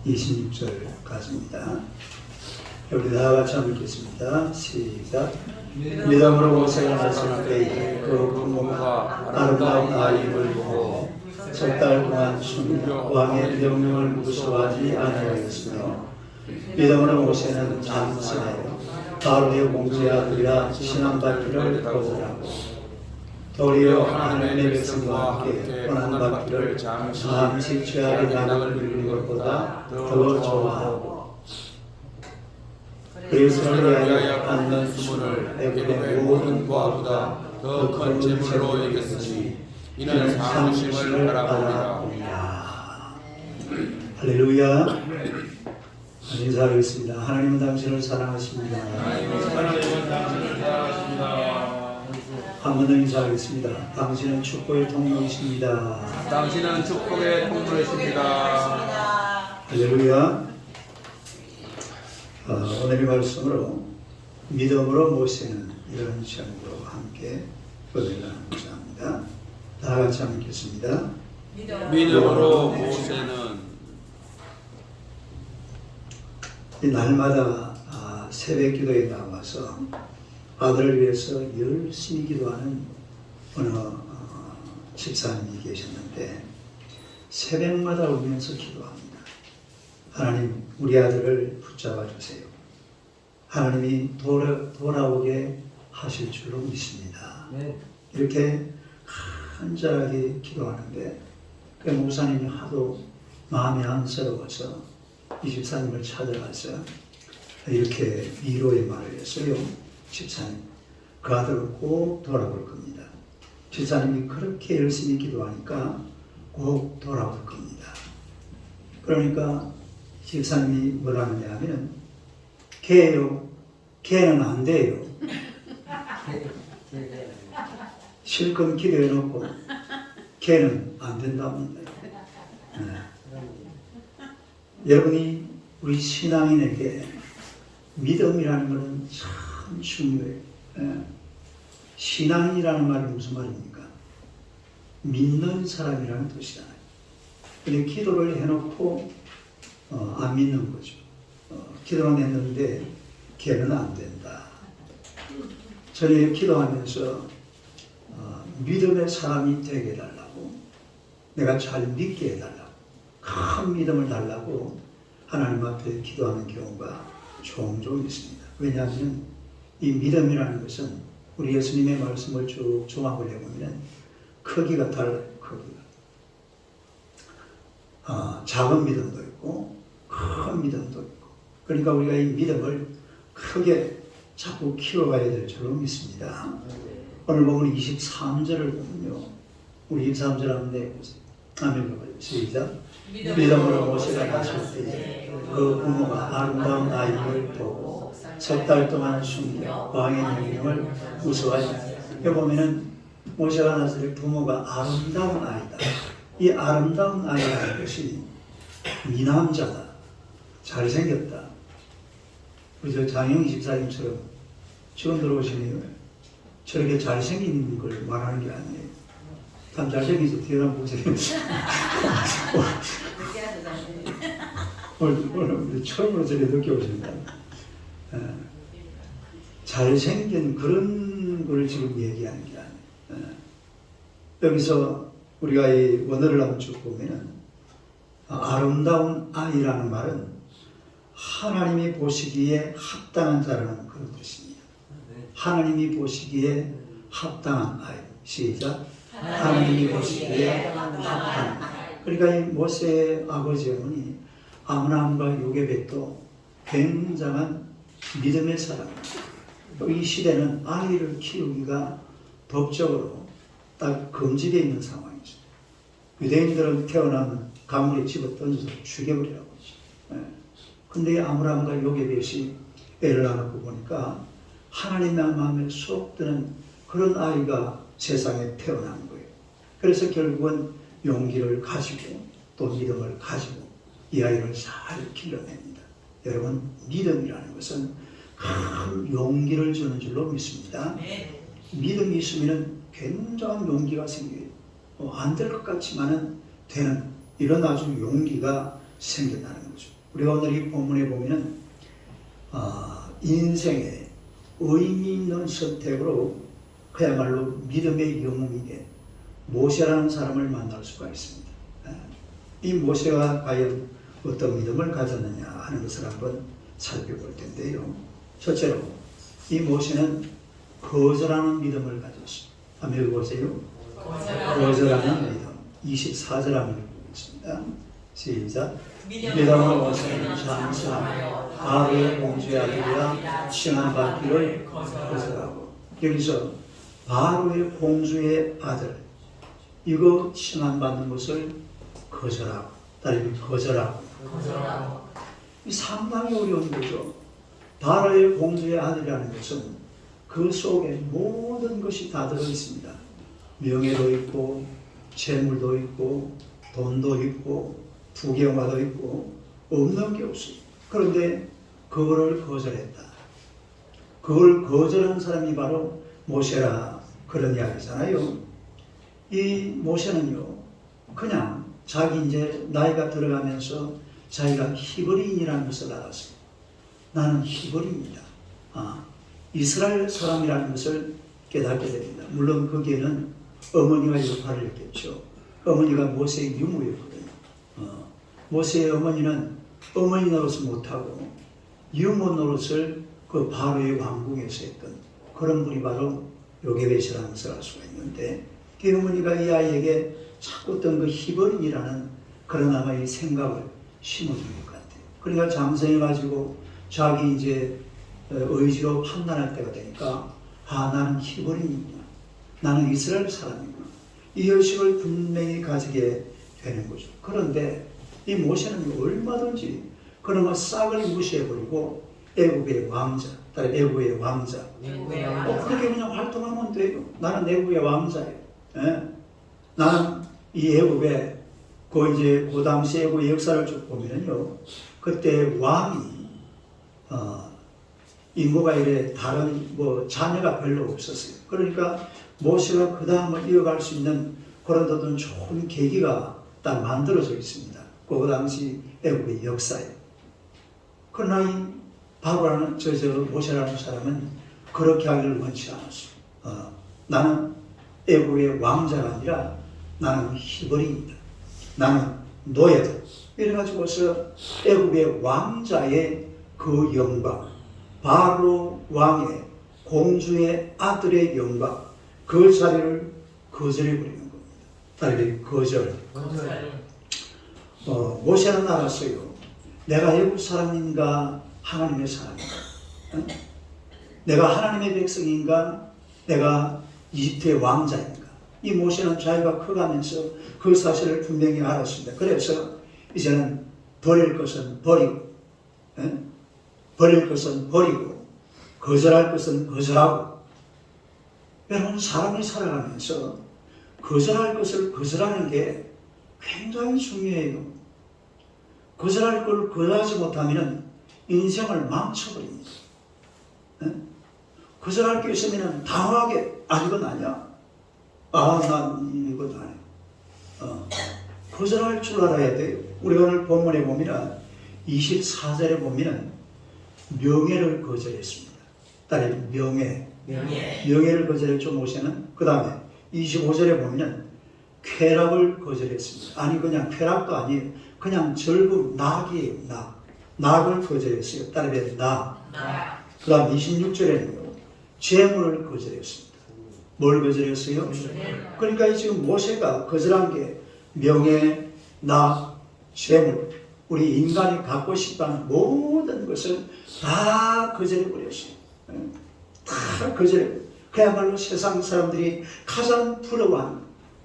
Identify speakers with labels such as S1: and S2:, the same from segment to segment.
S1: 26절까지입니다. 우리 다 같이 한번 읽겠습니다. 시작. 믿음으로 모세가 났을 때에 그 부모가 아름다운 아이를 보고 석 달 동안 숨겨 왕의 명령을 무서워하지 아니하였으며 믿음으로 모세는 잠시나요 바로의 공주의 아들이라 신앙받기를 거절하고 도리어 하나님의 백성과 함께 고난받기를 잠시 죄악의 낙을 누리는 것보다 더 좋아하고 그리스도를 위하여 받는 수문을 애굽의 모든 보아보다 더 큰 재물로 여겼으니 이는 상심을 바라봅니다. 할렐루야. 인사하겠습니다. 하나님은 당신을 사랑하십니다.
S2: 하나님은 당신을 사랑하십니다.
S1: 한 번 더 인사하겠습니다. 당신은 축복의 통로이십니다.
S2: 당신은 축복의 통로이십니다.
S1: 할렐루야. 오늘의 말씀으로 믿음으로 모세는 이런 제목으로 함께 은혜를 나누고자 합니다. 다 같이 한번 읽겠습니다.
S2: 믿음으로 모세는
S1: 날마다 새벽 기도에 나와서 아들을 위해서 열심히 기도하는 어느 집사님이 계셨는데 새벽마다 울면서 기도합니다. 하나님, 우리 아들을 붙잡아 주세요. 하나님이 돌아오게 하실 줄로 믿습니다. 이렇게 간절하게 기도하는데 그 목사님이 하도 마음이 안쓰러워서 이 집사님을 찾아가서 이렇게 위로의 말을 했어요. 집사님, 그 아들은 꼭 돌아올 겁니다. 집사님이 그렇게 열심히 기도하니까 꼭 돌아올 겁니다. 그러니까 집사님이 뭐라 하느냐 하면 걔는 안 돼요. 실컷 기도해 놓고 걔는 안 된답니다. 여러분이 우리 신앙인에게 믿음이라는 것은 참 중요해요. 신앙이라는 말은 무슨 말입니까? 믿는 사람이라는 뜻이잖아요. 근데 기도를 해놓고 안 믿는 거죠. 기도는 했는데 걔는 안 된다. 저녁에 기도하면서 믿음의 사람이 되게 해달라고, 내가 잘 믿게 해달라고, 큰 믿음을 달라고 하나님 앞에 기도하는 경우가 종종 있습니다. 왜냐하면 이 믿음이라는 것은 우리 예수님의 말씀을 쭉 종합을 해보면 크기가 달라요. 크기가 작은 믿음도 있고 큰 믿음도 있고, 그러니까 우리가 이 믿음을 크게 자꾸 키워가야 될 줄로 믿습니다. 오늘 보면 23절을 보면요, 우리 23절 한번 내보세요. 아멘. 시작. 믿음으로 모세가 났을 때에 그 부모가 아름다운 아이를 보고 석 달 동안 숨겨 왕의 명령을 무서워하지. 여기 보면은 모세가 났을 때 부모가 아름다운 아이다. 이 아름다운 아이라는 것이 미남자다, 잘생겼다. 우리 저 장영희 집사님처럼 처음 들어오시네요. 저렇게 잘생긴 걸 말하는 게 아니에요. 참 잘생기서 뛰어난 목소리. 오늘 처음으로 저렇게 느껴보십니다. 잘생긴 그런 걸 지금 얘기하는 게 아니에요. 여기서 우리가 이 원어를 한번 쭉 보면은 아름다운 아이라는 말은 하나님이 보시기에 합당한 자라는 그런 뜻입니다. 하나님이 보시기에 합당한 아이. 시작. 하나님이 보시기에 합당한 아이. 그러니까 이 모세의 아버지 어머니 아브라함과 요게벳도 굉장한 믿음의 사람입니다. 이 시대는 아이를 키우기가 법적으로 딱 금지되어 있는 상황이죠. 유대인들은 태어나면 가물에 집어 던져서 죽여버리라고 하죠. 근데 아브라함과 요게벳이 애를 낳고 보니까 하나님의 마음에 쏙 드는 그런 아이가 세상에 태어난 거예요. 그래서 결국은 용기를 가지고 또 믿음을 가지고 이 아이를 잘 길러냅니다. 여러분, 믿음이라는 것은 큰 용기를 주는 줄로 믿습니다. 믿음이 있으면 굉장한 용기가 생겨요. 안 될 것 같지만은 되는 이런 아주 용기가 생겨나는 거죠. 우리가 오늘 이 본문에 보면은 인생의 의미 있는 선택으로 그야말로 믿음의 영웅에게 모세라는 사람을 만날 수가 있습니다. 이 모세가 과연 어떤 믿음을 가졌느냐 하는 것을 한번 살펴볼 텐데요. 첫째로 이 모세는 거절하는 믿음을 가졌습니다. 한번 읽어보세요. 거절하는 믿음. 24절 한번 읽어보겠습니다. 시작. 믿음으로 모세는 장사하며 바로의 공주의 아들이라 칭함받기를 거절하고, 여기서 바로의 공주의 아들, 이거 칭함받는 것을 거절하고, 다른 거절하고. 이 상당히 어려운 거죠. 바로의 공주의 아들이라는 것은 그 속에 모든 것이 다 들어 있습니다. 명예도 있고, 재물도 있고, 돈도 있고, 부경화도 있고, 없는 게 없습니다. 그런데 그거를 거절했다. 그걸 거절한 사람이 바로 모세라, 그런 이야기잖아요. 이 모세는요, 그냥 자기 이제 나이가 들어가면서 자기가 히브리인이라는 것을 알았습니다. 나는 히브리인이다. 이스라엘 사람이라는 것을 깨닫게 됩니다. 물론 거기에는 어머니가 역할을 했겠죠. 어머니가 모세의 유모였거든요. 모세의 어머니는 어머니 노릇을 못하고 유모 노릇을 그 바로의 왕궁에서 했던 그런 분이 바로 요게벳이라는 것을 알 수가 있는데, 그 어머니가 이 아이에게 자꾸 어떤 그 히브리인이라는 그런 아마의 생각을 심어준 것 같아요. 그러니까 장성해가지고 자기 이제 의지로 판단할 때가 되니까, 나는 히브리인이구나, 나는 이스라엘 사람이구나, 이 의식을 분명히 가지게 되는 거죠. 그런데 이 모세는 얼마든지 그런 거 싹을 무시해버리고 애굽의 왕자, 다른 애굽의 왕자, 그렇게 그냥 활동하면 돼요. 나는 애굽의 왕자예요. 나는 이 애굽의 그 당시 애굽의 역사를 쭉 보면요, 그때 왕이 인구가 이래 다른 자녀가 별로 없었어요. 그러니까 모세가 그 다음을 이어갈 수 있는 그런 어떤 좋은 계기가 딱 만들어져 있습니다. 그 당시 애굽의 역사에. 그러나 이 바로라는 모세라는 사람은 그렇게 하기를 원치 않았어요. 나는 애굽의 왕자가 아니라 나는 히브리인이다. 나는 노예다. 이래가지고서 애굽의 왕자의 그 영광, 바로 왕의 공주의 아들의 영광, 그 자리를 거절해버리는 겁니다. 다르게 거절. 모세는 알았어요. 내가 애굽 사람인가 하나님의 사람인가? 내가 하나님의 백성인가? 내가 이집트의 왕자인가? 이 모세는 자기가 커가면서 그 사실을 분명히 알았습니다. 그래서 이제는 버릴 것은 버리고, 버릴 것은 버리고, 거절할 것은 거절하고. 여러분, 사람이 살아가면서 거절할 것을 거절하는 게 굉장히 중요해요. 거절할 걸 거절하지 못하면 인생을 망쳐버립니다. 거절할 게 있으면 당황하게, 이건 아니야. 난 이건 아니야. 거절할 줄 알아야 돼요. 우리가 오늘 본문에 보면 24절에 보면 명예를 거절했습니다. 딸의 명예를 거절했죠, 모세는. 그 다음에 25절에 보면 쾌락을 거절했습니다. 아니, 그냥 쾌락도 아니에요. 그냥 즐거움, 낙이에요, 낙. 낙을 거절했어요. 딸의 낙. 그 다음 26절에는요, 재물을 거절했습니다. 뭘 거절했어요? 그러니까 지금 모세가 거절한 게 명예, 낙, 재물, 우리 인간이 갖고 싶다는 모든 것을 다 거절해버렸어요. 다 거절해버렸어요. 그야말로 세상 사람들이 가장 부러워하는,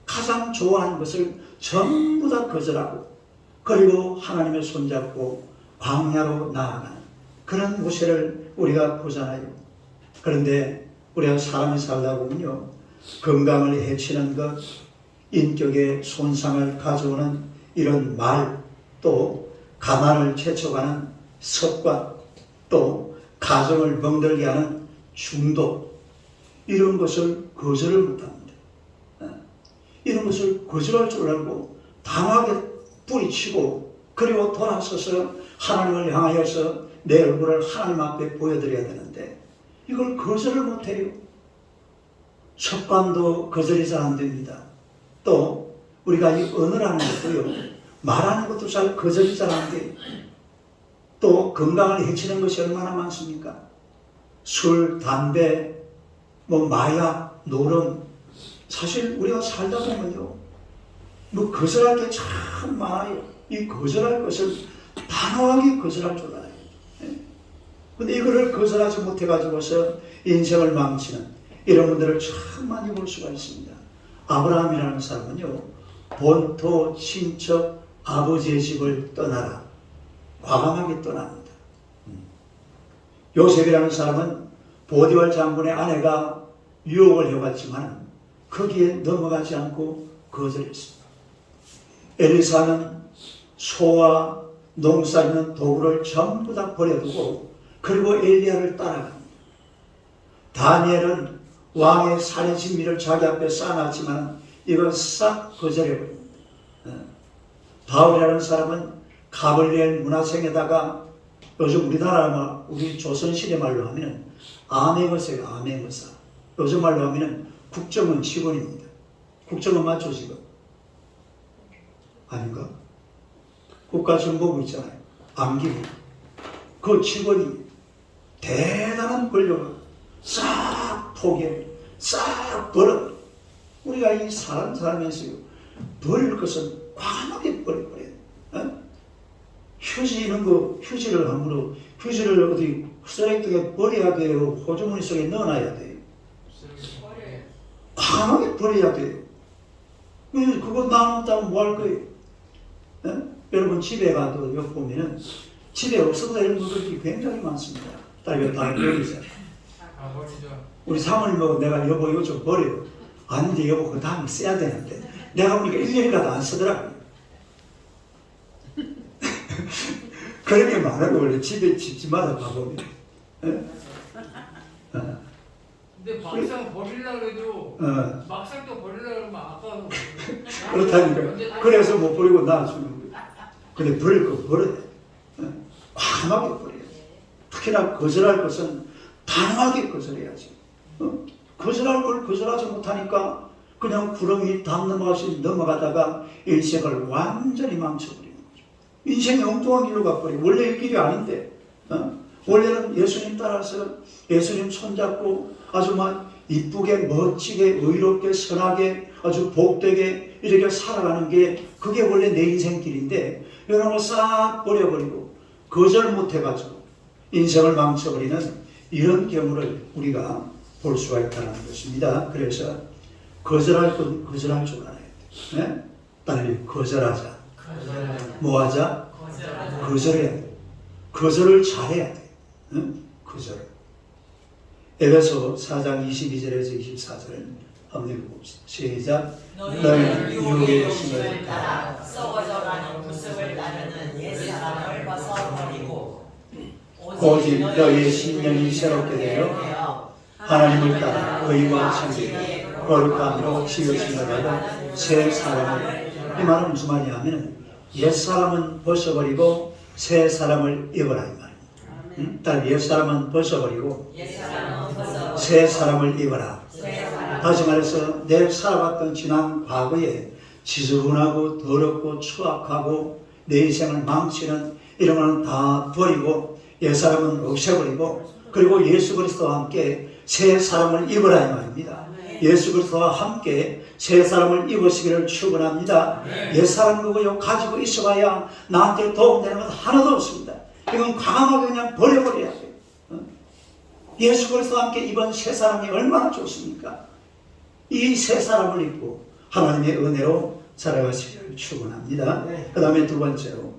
S1: 가장 좋아하는 것을 전부 다 거절하고, 그리고 하나님의 손잡고 광야로 나아가는 그런 모세를 우리가 보잖아요. 그런데 우리가 사람이 살다 보면요, 건강을 해치는 것, 인격의 손상을 가져오는 이런 말, 또 가난을 채쳐가는 습관, 또 가정을 멍들게 하는 중독, 이런 것을 거절을 못합니다. 이런 것을 거절할 줄 알고 당하게 뿌리치고 그리고 돌아서서 하나님을 향하여서 내 얼굴을 하나님 앞에 보여드려야 되는데 이걸 거절을 못해요. 습관도 거절이 잘 안 됩니다. 또 우리가 이 언어라는 것도요, 말하는 것도 잘 거절이 잘 안 돼요. 또 건강을 해치는 것이 얼마나 많습니까? 술, 담배, 마약, 노름. 사실 우리가 살다 보면요, 거절할 게 참 많아요. 이 거절할 것을 단호하게 거절할 줄 알아요. 근데 이거를 거절하지 못해가지고서 인생을 망치는 이런 분들을 참 많이 볼 수가 있습니다. 아브라함이라는 사람은요, 본토, 친척, 아버지의 집을 떠나라. 과감하게 떠납니다. 요셉이라는 사람은 보디발 장군의 아내가 유혹을 해왔지만 거기에 넘어가지 않고 거절했습니다. 엘리사는 소와 농사 있는 도구를 전부 다 버려두고 그리고 엘리야를 따라갑니다. 다니엘은 왕의 살인 진미를 자기 앞에 쌓아놨지만 이걸 싹 거절해버립니다. 바울이라는 사람은 가벌리엘 문화생에다가 요즘 우리나라 우리 조선시대 말로 하면은 암행어사예요. 암행어사. 요즘 말로 하면은 국정원 직원입니다. 국정원 맞죠 지금? 아닌가? 국가정보부 있잖아요. 암기부. 그 직원이 대단한 권력을 싹 포기해, 싹 버려. 우리가 이 살면서요, 버릴 것은 과감하게 버려버려요. 휴지 이런 거, 휴지를 함부로, 휴지를 어디 쓰레기통에 버려야 돼요? 호주머니 속에 넣어놔야 돼요? 과감하게 버려야 돼요. 그거 나눴다면 뭐 할 거예요? 여러분 집에 가도 여기 보면은 집에 없어도 되는 것들이 굉장히 많습니다. 딸이 다 버리세요. 우리 사모님하고 내가 여보 이거 좀 버려요. 아닌데 여보 그 다음에 써야 되는데 내가 보니까 1년이라도 안 쓰더라고요. 그런 게 많아요. 원래 집마다 가보면.
S3: 근데 막상 버리려고 해도 막상 또 버리려고 그러면 아까워서
S1: 그렇다니까. 그래서 못 버리고 놔주는 거예요. 근데 버릴 거 버려야 돼. 과감하게 버려야 돼. 특히나 거절할 것은 단호하게 거절해야지. 거절할 걸 거절하지 못하니까 그냥 구렁이 담 넘어가다가 인생을 완전히 망쳐버리는 거죠. 인생이 엉뚱한 길로 가버려. 원래 이 길이 아닌데. 원래는 예수님 따라서 예수님 손잡고 아주 막 이쁘게 멋지게 의롭게 선하게 아주 복되게 이렇게 살아가는 게 그게 원래 내 인생길인데 이런 걸 싹 버려버리고 거절 못해가지고 인생을 망쳐버리는 이런 경우를 우리가 볼 수가 있다는 것입니다. 그래서 거절할 건 거절할 줄 알아야 돼. 네? 딸이 거절하자. 뭐하자? 거절해야 돼. 거절을 잘해야 돼. 거절. 에베소 4장 22절에서 24절 한번 읽어봅시다. 시작.
S4: 너희는 유혹의 힘을 따라 썩어져가는 구습을 따르는 옛사람을 벗어버리고
S1: 오직 너희의 심령이 새롭게 되어 하나님을 따라 의와 진리 거룩함으로 지으심을 받은 새 사람을. 이 말은 무슨 말이냐면 옛사람은 벗어버리고 새 사람을 입어라 이 말입니다. 딸 옛사람은 벗어버리고 새 사람을 입어라. 다시 말해서 내 살아왔던 지난 과거에 지저분하고 더럽고 추악하고 내 인생을 망치는 이런 거는 다 버리고 옛사람은 없애버리고 그리고 예수 그리스도와 함께 새 사람을 입어라 이 말입니다. 예수 그리스도와 함께 새 사람을 입으시기를 축원합니다. 옛사람 그거 가지고 있어봐야 나한테 도움되는 건 하나도 없습니다. 이건 과감하게 그냥 버려버려야 돼요. 예수 그리스도와 함께 입은 새 사람이 얼마나 좋습니까? 이 새 사람을 입고 하나님의 은혜로 살아가시기를 축원합니다. 그 다음에 두 번째로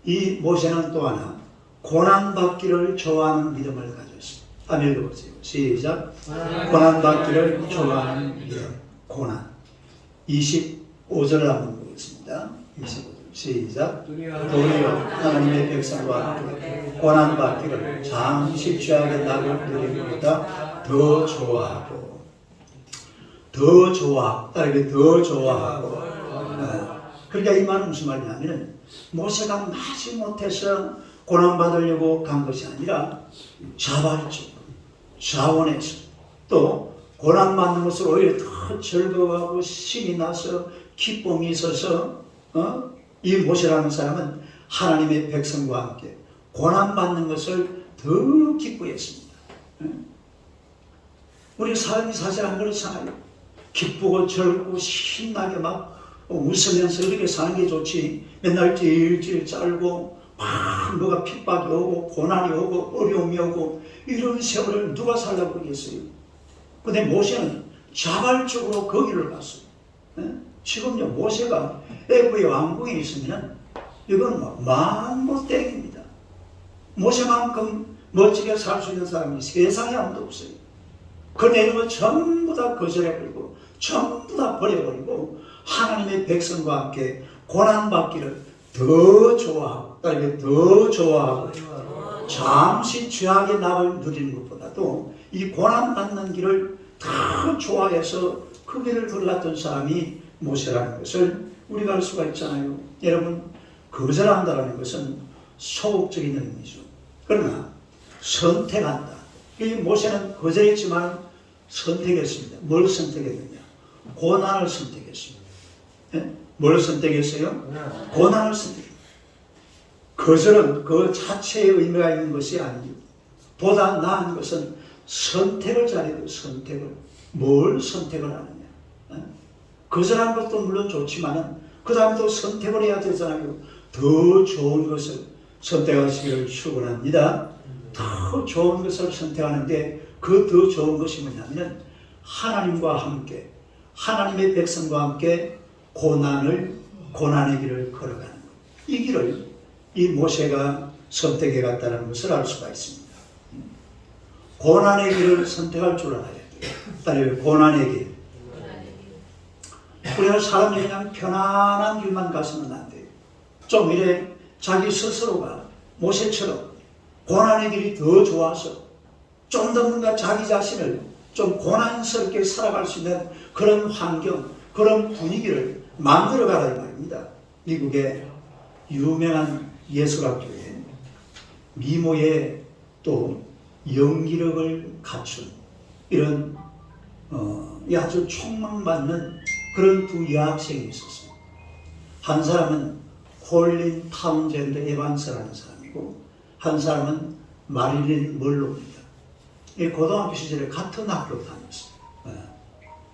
S1: 이 모세는 또 하나 고난받기를 좋아하는 믿음을 가졌습니다. 한번 읽어보세요. 시작. 고난받기를 좋아하는 믿음. 고난. 25절을 한번 보겠습니다. 25절. 시작. 도리어 하나님의 백성과 함께 고난받기를 잠시 취하게 낙을 누리기보다 더 좋아하고 더 좋아. 딸에게 더 좋아하고. 그러니까 이 말은 무슨 말이냐면 모세가 마지못해서 고난받으려고 간 것이 아니라 자발적, 자원해서 또 고난받는 것을 오히려 더 즐거워하고 신이 나서 기쁨이 있어서 이 모세라는 사람은 하나님의 백성과 함께 고난받는 것을 더 기뻐했습니다. 우리 삶이 사실 안 그렇잖아요. 기쁘고 즐겁고 신나게 막 웃으면서 이렇게 사는 게 좋지. 맨날 찔찔 짤고 막 뭐가 핍박이 오고 고난이 오고 어려움이 오고 이런 세월을 누가 살라고 그러겠어요. 근데 모세는 자발적으로 거기를 갔어요. 지금요 모세가 애굽의 왕궁에 있으면 이건 만무땡입니다. 모세만큼 멋지게 살 수 있는 사람이 세상에 아무도 없어요. 그 내용을 전부 다 거절해버리고 전부 다 버려버리고 하나님의 백성과 함께 고난받기를 더 좋아하고 따르게 더 좋아하고 잠시 죄악의 낙을 누리는 것보다도 이 고난받는 길을 더 좋아해서 그 길을 걸어갔던 사람이 모세라는 것을 우리가 알 수가 있잖아요. 여러분, 거절한다는 것은 소극적인 의미죠. 그러나 선택한다. 이 모세는 거절했지만 선택했습니다. 뭘 선택했느냐? 고난을 선택했습니다. 뭘 선택했어요? 고난을 선택했습니다. 거절은 그 자체의 의미가 있는 것이 아니고 보다 나은 것은 선택을 잘해도 선택을 뭘 선택을 하느냐. 거절한 것도 물론 좋지만은 그 다음에 또 선택을 해야 되잖아요. 더 좋은 것을 선택하시기를 축원합니다. 더 좋은 것을 선택하는데 그 더 좋은 것이 뭐냐면 하나님과 함께 하나님의 백성과 함께 고난의 길을 걸어가는 것. 이 길을 이 모세가 선택해 갔다는 것을 알 수가 있습니다. 고난의 길을 선택할 줄 알아야 돼요. 따라요. 고난의 길. 우리가 사람이 그냥 편안한 길만 가서는 안 돼요. 좀 이래 자기 스스로가 모세처럼 고난의 길이 더 좋아서 좀 더 뭔가 자기 자신을 좀 고난스럽게 살아갈 수 있는 그런 환경, 그런 분위기를 만들어 가라 이 말입니다. 미국의 유명한 예술학교에 미모에 또 연기력을 갖춘 이런 아주 촉망받는 그런 두 여학생이 있었어요. 한 사람은 콜린 타운젠드 에반스라는 사람이고 한 사람은 마릴린 멀로입니다. 고등학교 시절에 같은 학교 다녔어요.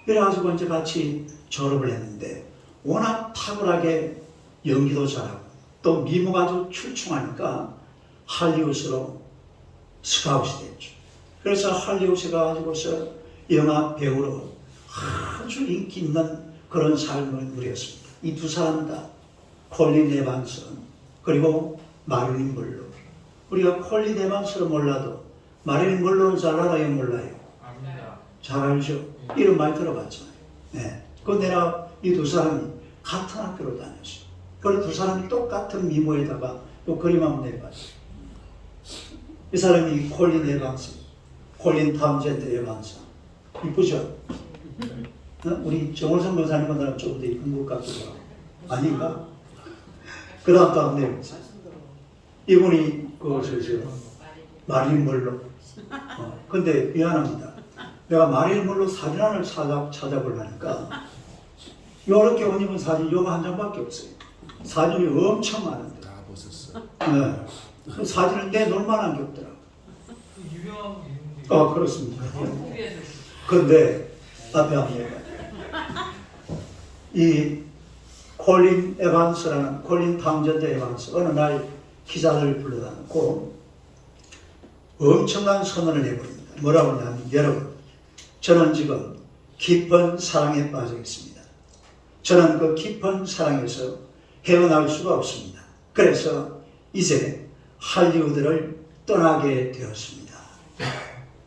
S1: 그래가지고 이제 같이 졸업을 했는데 워낙 탁월하게 연기도 잘하고 또 미모가 아주 출중하니까 할리우드로 스카웃이 됐죠. 그래서 할리우드에 가가지고서 영화 배우로 아주 인기 있는 그런 삶을 누렸습니다. 이 두 사람 다 콜린 에반스 그리고 마릴린 멀로. 우리가 콜린 에반스를 몰라도 마릴린 멀로는 잘 알아요, 몰라요?
S3: 압니다.
S1: 잘 알죠? 이름 많이 들어봤잖아요. 네. 그 내가 이 두 사람이 같은 학교로 다녔어요. 그리고 두 사람이 똑같은 미모에다가 또 그림 한번 내봐요. 이 사람이 콜린 에반스, 콜린 타운젠드 에반스. 이쁘죠? 우리 정원성 권사님보다는 조금 더 이쁜 것 같기도 하고. 아닌가? 그 다음 또 한번 내보세요. 이분이 마릴린 멀로. 근데 미안합니다. 내가 마릴린 멀로 사진 하나를 찾아보려니까 이렇게 옷 입은 사진 이거 한 장밖에 없어요. 사진이 엄청 많은데.
S2: 다 벗었어.
S1: 네. 그 사진을 내놓을 만한 게 없더라고요.
S3: 그 유명한 게 있는데.
S1: 그렇습니다.
S3: 한국에서
S1: 근데 앞에 한번 해봐요. 이 콜린 에반스라는 콜린 타운젠드 에반스 어느 날 기자들을 불러다 놓고 엄청난 선언을 해버립니다. 뭐라고 하냐면 여러분 저는 지금 깊은 사랑에 빠져 있습니다. 저는 그 깊은 사랑에서 헤어나올 수가 없습니다. 그래서 이제 할리우드를 떠나게 되었습니다.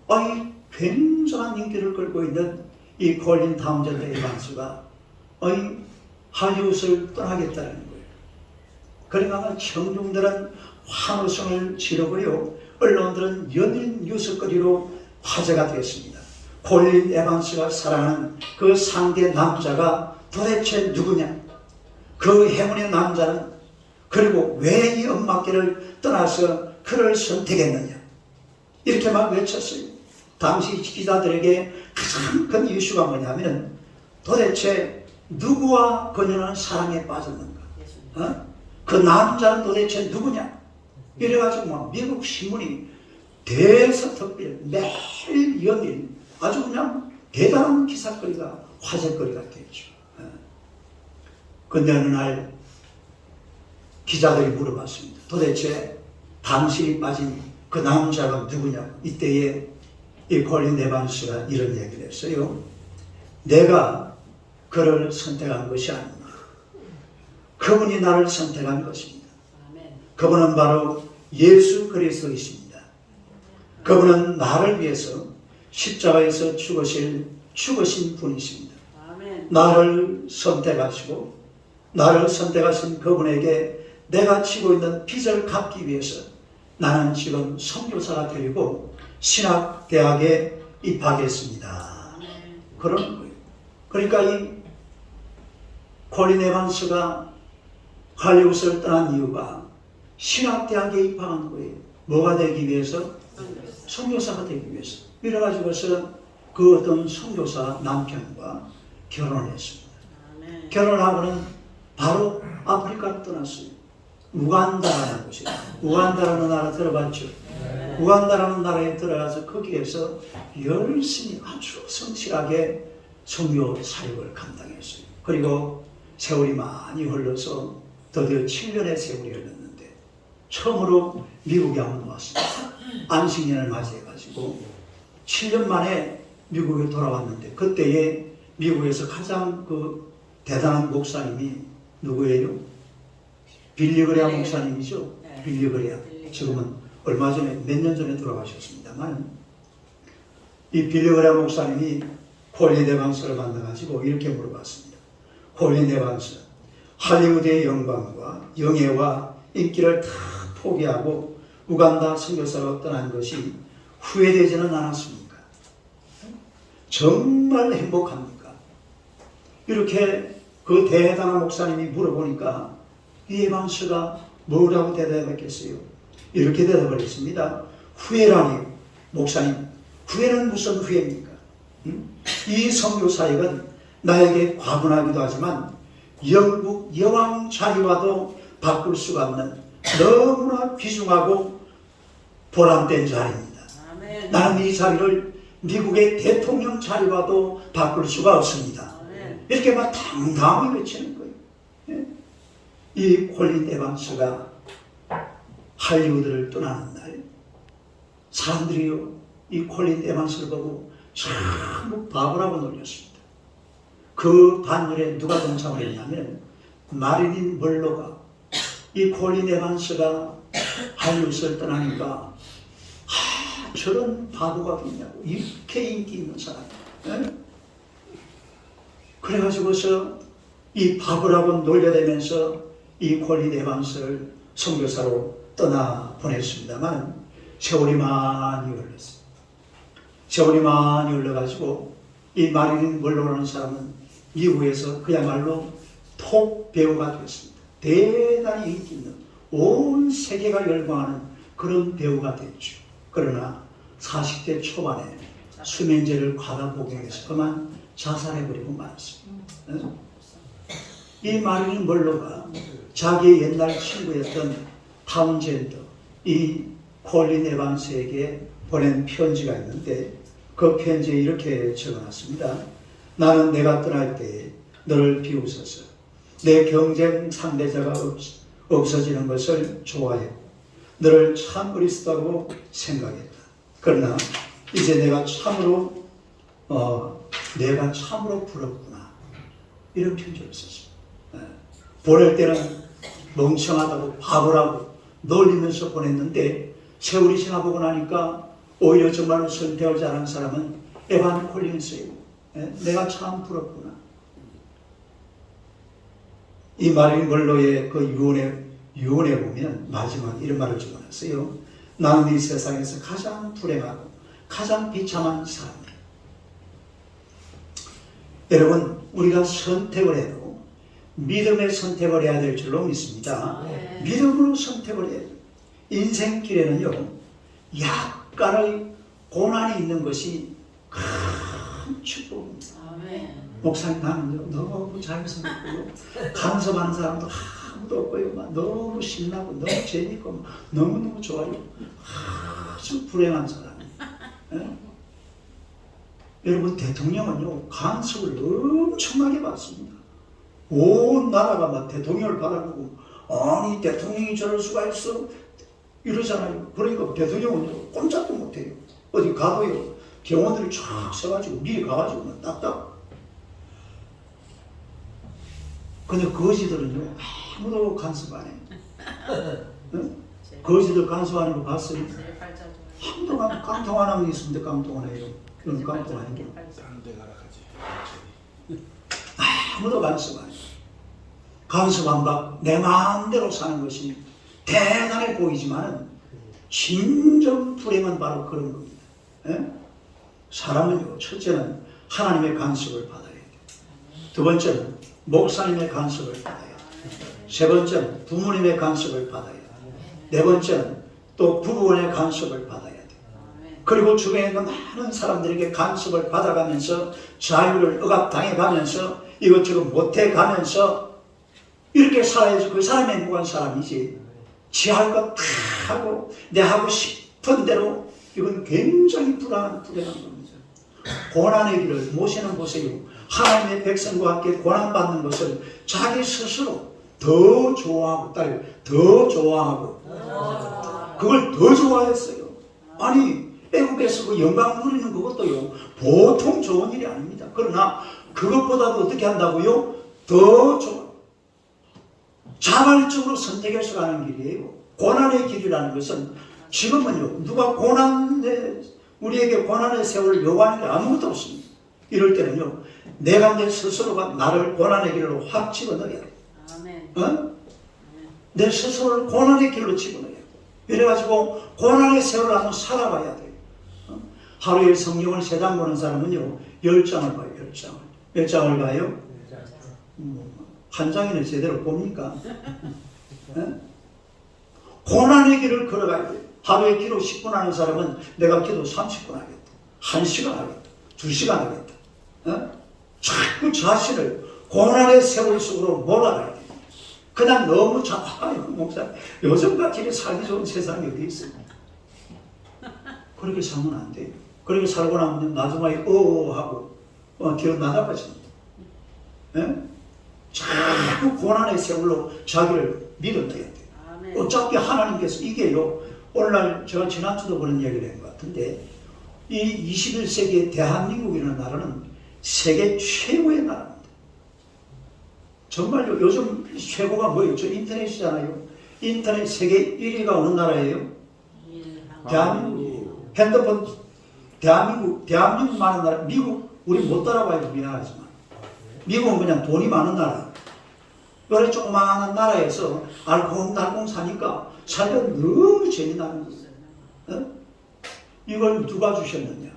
S1: 아니 굉장한 인기를 끌고 있는 이 콜린 타운젠드 에반스가 할리우드를 떠나겠다는 거예요. 그러니까 청중들은 환호성을 지르고요. 언론들은 연일 뉴스거리로 화제가 되었습니다. 콜린 에반스가 사랑하는 그 상대 남자가 도대체 누구냐? 그 행운의 남자는 그리고 왜 이 엄마께를 떠나서 그를 선택했느냐 이렇게 막 외쳤어요. 당시 기자들에게 가장 큰 이슈가 뭐냐면 도대체 누구와 그녀는 사랑에 빠졌는가? 그 남자는 도대체 누구냐? 이래가지고 막 미국 신문이 대서특필 매일 연일 아주 그냥 대단한 기사거리가 화제거리가 됐죠. 근데 어느 날 기자들이 물어봤습니다. 도대체 당신이 빠진 그 남자가 누구냐고. 이때에 이 콜린 에반스가 이런 얘기를 했어요. 내가 그를 선택한 것이 아닙니다. 그분이 나를 선택한 것입니다. 그분은 바로 예수 그리스도이십니다. 그분은 나를 위해서 십자가에서 죽으신 분이십니다. 나를 선택하시고 나를 선택하신 그분에게 내가 지고 있는 빚을 갚기 위해서 나는 지금 선교사가 되고 신학대학에 입학했습니다. 그런 거예요. 그러니까 이 콜린 에반스가 할리우드를 떠난 이유가 신학대학에 입학한 거예요. 뭐가 되기 위해서? 선교사가 되기 위해서. 이래가지고서 그 어떤 선교사 남편과 결혼했습니다. 결혼하고는 바로 아프리카로 떠났어요. 우간다라는 곳이에요. 우간다라는 나라 들어봤죠? 우간다라는 나라에 들어가서 거기에서 열심히 아주 성실하게 선교 사역을 감당했어요. 그리고 세월이 많이 흘러서 드디어 7년의 세월이 흘렀는데 처음으로 미국에 한번 왔습니다. 안식년을 맞이해가지고 7년 만에 미국에 돌아왔는데 그때에 미국에서 가장 그 대단한 목사님이 누구예요? 빌리 그레암 목사님이죠. 빌리 그레암. 지금은 얼마 전에 몇 년 전에 돌아가셨습니다만 이 빌리 그레암 목사님이 콜린 에반스를 만나가지고 이렇게 물어봤습니다. 콜린 에반스, 할리우드의 영광과 영예와 인기를 다 포기하고 우간다 선교사로 떠난 것이 후회되지는 않았습니까? 정말 행복합니까? 이렇게 그 대단한 목사님이 물어보니까 이 에반스가 뭐라고 대답했겠어요? 이렇게 대답을 했습니다. 후회라니, 목사님, 후회는 무슨 후회입니까? 이 선교 사역은 나에게 과분하기도 하지만 영국 여왕 자리와도 바꿀 수가 없는 너무나 귀중하고 보람된 자리입니다. 나는 이 자리를 미국의 대통령 자리와도 바꿀 수가 없습니다. 이렇게 막 당당하게 외치는 거예요. 이 콜린 에반스가 할리우드를 떠나는 날 사람들이요 이 콜린 에반스를 보고 전부 바보라고 놀렸습니다. 그 반열에 누가 동참을 했냐면 마릴린 먼로가 이 콜린 에반스가 할리우드를 떠나니까 저런 바보가 있냐고 이렇게 인기 있는 사람. 그래가지고서 이 바보라고 놀려대면서 이 콜린 에반스를 선교사로 떠나 보냈습니다만 세월이 많이 흘렀어요. 세월이 많이 흘러가지고 이 마릴린 먼로라는 사람은 미국에서 그야말로 톱 배우가 됐습니다. 대단히 인기 있는 온 세계가 열광하는 그런 배우가 됐죠. 그러나 40대 초반에 수면제를 과다 복용해서 그만 자살해버리고 말았습니다. 이 마릴린 먼로가 자기의 옛날 친구였던 타운젠더, 이 콜린 에반스에게 보낸 편지가 있는데 그 편지에 이렇게 적어놨습니다. 나는 내가 떠날 때에 너를 비웃어서 내 경쟁 상대자가 없어지는 것을 좋아했고 너를 참 어리석다고 생각했다. 그러나 이제 내가 참으로 부럽구나. 이런 편지를 썼습니다. 보낼 때는 멍청하다고 바보라고 놀리면서 보냈는데 세월이 지나보고 나니까 오히려 정말로 선택을 잘한 사람은 에반 콜린스예요. 내가 참 부럽구나. 이 마릴린 먼로의 그 유언에 보면 마지막 이런 말을 적어놨어요. 나는 이 세상에서 가장 불행하고 가장 비참한 사람이에요. 여러분, 우리가 선택을 해도 믿음의 선택을 해야 될 줄로 믿습니다. 믿음으로 선택을 해야 돼요. 인생길에는요, 약간의 고난이 있는 것이 큰 축복입니다. 목사님 나는 너무 자연스럽고요, 간섭하는 사람도 아무도 없고요, 막 너무 신나고 너무 재밌고 너무너무 좋아요. 아주 불행한 사람이에요. 예? 여러분, 대통령은요 간섭을 엄청나게 받습니다. 온 나라가 막 대통령을 바라보고, 아니 대통령이 저럴 수가 있어 이러잖아요. 그러니까 대통령은 꼼짝도 못해요. 어디 가도요 경호들이 쫙 서가지고 미리 가가지고 딱딱. 근데 거지들은요 아무도 간섭 안 해요. 응? 거지들 간섭하는 거 봤어요? 아무도 깡통 하나만 있으면 깡통 하나 해요. 그런 깡통 아니고
S2: 딴데 가라 가지.
S1: 아무도 간섭 안 해요. 간섭 안 받고 내 마음대로 사는 것이 대단해 보이지만 진정 불행은 바로 그런 겁니다. 예? 사람은요, 첫째는 하나님의 간섭을 받아야 돼요. 두 번째는 목사님의 간섭을 받아야 돼요. 세 번째는 부모님의 간섭을 받아야 돼요. 네 번째는 또 부부간의 간섭을 받아야 돼요. 그리고 주변에 있는 많은 사람들에게 간섭을 받아가면서 자유를 억압당해가면서 이것저것 못해가면서 이렇게 살아야지 그 사람이 행복한 사람이지. 지 할 것 다 하고 내 하고 싶은 대로, 이건 굉장히 불안한 겁니다. 고난의 길을 모시는 보세요. 하나님의 백성과 함께 고난받는 것을 자기 스스로 더 좋아하고 더 좋아하고 그걸 더 좋아했어요. 아니 애국에서 그 영광 누리는 그것도요 보통 좋은 일이 아닙니다. 그러나 그것보다도 어떻게 한다고요? 더 좋아. 자발적으로 선택해서 가는 길이에요. 고난의 길이라는 것은 지금은요 누가 우리에게 고난의 세월을 요구하는 게 아무것도 없습니다. 이럴 때는요 내가 내 스스로가 나를 고난의 길로 확 집어넣어야 돼요. 어? 내 스스로를 고난의 길로 집어넣어야 돼요. 이래가지고 고난의 세월을 한번 살아봐야 돼요. 어? 하루에 성경을 3장 보는 사람은요 10장을 봐요. 10장을. 몇 장을 봐요? 한 장이나 제대로 봅니까? 네? 고난의 길을 걸어가야 돼요. 하루에 기도 10분 하는 사람은 내가 기도 30분 하겠다. 1시간 하겠다. 2시간 하겠다. 네? 자꾸 자신을 고난의 세월 속으로 몰아가야 돼요. 그냥 너무 목사 요즘같이 살기 좋은 세상이 어디 있습니까? 그렇게 살면 안 돼요. 그렇게 살고 나면 나중에 하고 뒤로 나가버립니다. 네? 자꾸 고난의 세월로 자기를 밀어넣어야 돼요. 어차피 하나님께서 이게요, 오늘날 제가 지난주도 그런 얘기를 한 것 같은데, 이 21세기의 대한민국이라는 나라는 세계 최고의 나라입니다. 정말요, 요즘 최고가 뭐예요? 저 인터넷이잖아요. 인터넷 세계 1위가 어느 나라예요? 대한민국이에요. 핸드폰, 대한민국 많은 나라, 미국, 우리 못 따라가요. 미안하지만. 미국은 그냥 돈이 많은 나라. 요래 조그마한 나라에서 알콩달콩 사니까 살면 너무 재미나는 거예요. 어? 이걸 누가 주셨느냐?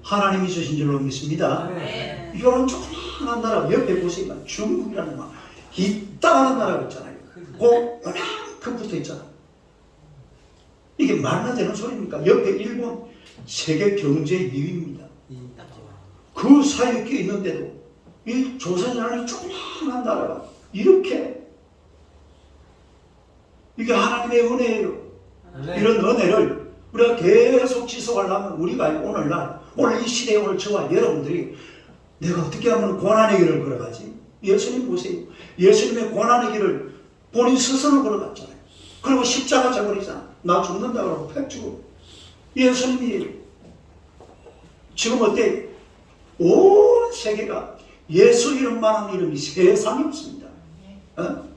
S1: 하나님이 주신 줄로 믿습니다. 이거는 조그마한 나라, 옆에 보시니까 중국이라는 막 이따가는 나라가 있잖아요. 그 요만큼 붙어 있잖아요. 이게 말도 되는 소리입니까? 옆에 일본 세계 경제 2위입니다. 그 사이에 끼어 있는데도 이 조선이라는 조그마한 나라가 이렇게, 이게 하나님의 은혜예요. 이런 은혜를 우리가 계속 지속하려면 우리가 오늘 이 시대에 오늘 저와 여러분들이 내가 어떻게 하면 고난의 길을 걸어가지? 예수님 보세요. 예수님의 고난의 길을 본인 스스로 걸어갔잖아요. 그리고 십자가 져버리잖아. 나 죽는다 그러고 팩 주고. 예수님이 지금 어때? 온 세계가 예수 이름만한 이름이 세상에 없습니다. 어?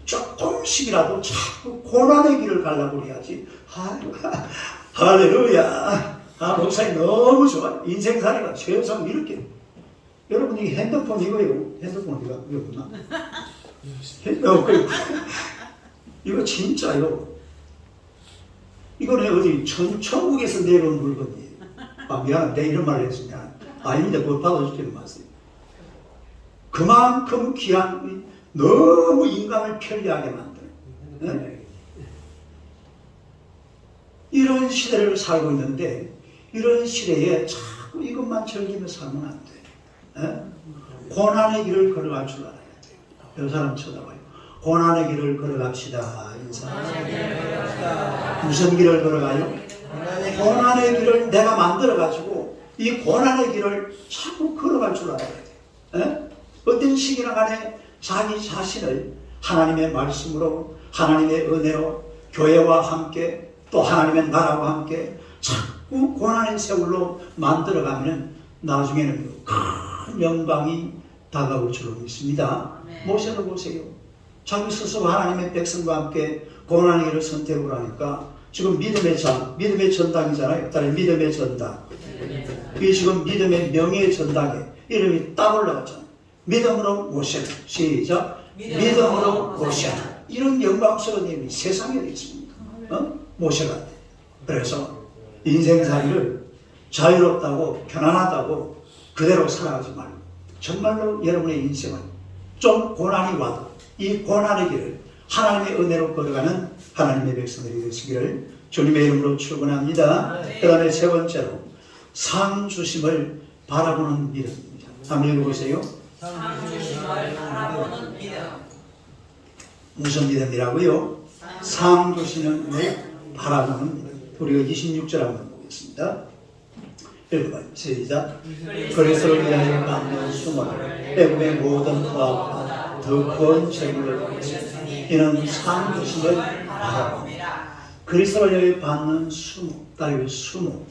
S1: 조금씩이라도 자꾸 고난의 길을 가려고 해야지. 할렐루야. 목사님 너무 좋아요. 인생살이가 최소한 이렇게. 여러분이 핸드폰 이거요. 핸드폰 이거 없나? 이거 진짜 이거는 어디 천국에서 내려온 물건이에요. 미안해. 내 이런 말을 했으면 아닙니다. 그걸 받아주지는 마세요. 그만큼 귀한 너무 인간을 편리하게 만드는 이런 시대를 살고 있는데 이런 시대에 자꾸 이것만 즐기며 살면 안 돼. 고난의 길을 걸어갈 줄 알아야 돼요. 이 사람 쳐다봐요. 고난의 길을 걸어갑시다. 인사. 무슨 길을 걸어가요? 고난의 길을 내가 만들어가지고 이 고난의 길을 자꾸 걸어갈 줄 알아야 돼. 어떤 시기나 간에 자기 자신을 하나님의 말씀으로, 하나님의 은혜로, 교회와 함께, 또 하나님의 나라와 함께 자꾸 고난의 세월로 만들어가면 나중에는 큰 영광이 다가올 줄로 믿습니다. 모세를 보세요. 자기 스스로 하나님의 백성과 함께 고난의 길을 선택을 하니까 지금 믿음의 전당이잖아요. 따라 믿음의 전당. 이게 지금 믿음의 명예의 전당에 이름이 딱 올라갔잖아요. 믿음으로 모세는, 시작. 믿음으로 모세는. 이런 영광스러운 이름이 세상에 있습니까? 모세가. 그래서 인생살이를 자유롭다고 편안하다고 그대로 살아가지 말고 정말로 여러분의 인생은 좀 고난이 와도 이 고난의 길을 하나님의 은혜로 걸어가는 하나님의 백성들이 되시기를 주님의 이름으로 축원합니다. 그 다음에 세 번째로 상 주심을 바라보는 믿음입니다. 한번 읽어보세요.
S4: 상 주심을 바라보는 믿음.
S1: 무슨 믿음이라고요? 상 주심을 바라보는 믿음. 우리가 26절 한번 보겠습니다. 읽어봐요. 시작. 그리스도를 위하여 받는 수모를 애굽의 모든 부하보다 더 큰 재물을 얻으니 이는 상 주심을 바라봅니다. 그리스도를 위하여 받는 수모, 따로 수모.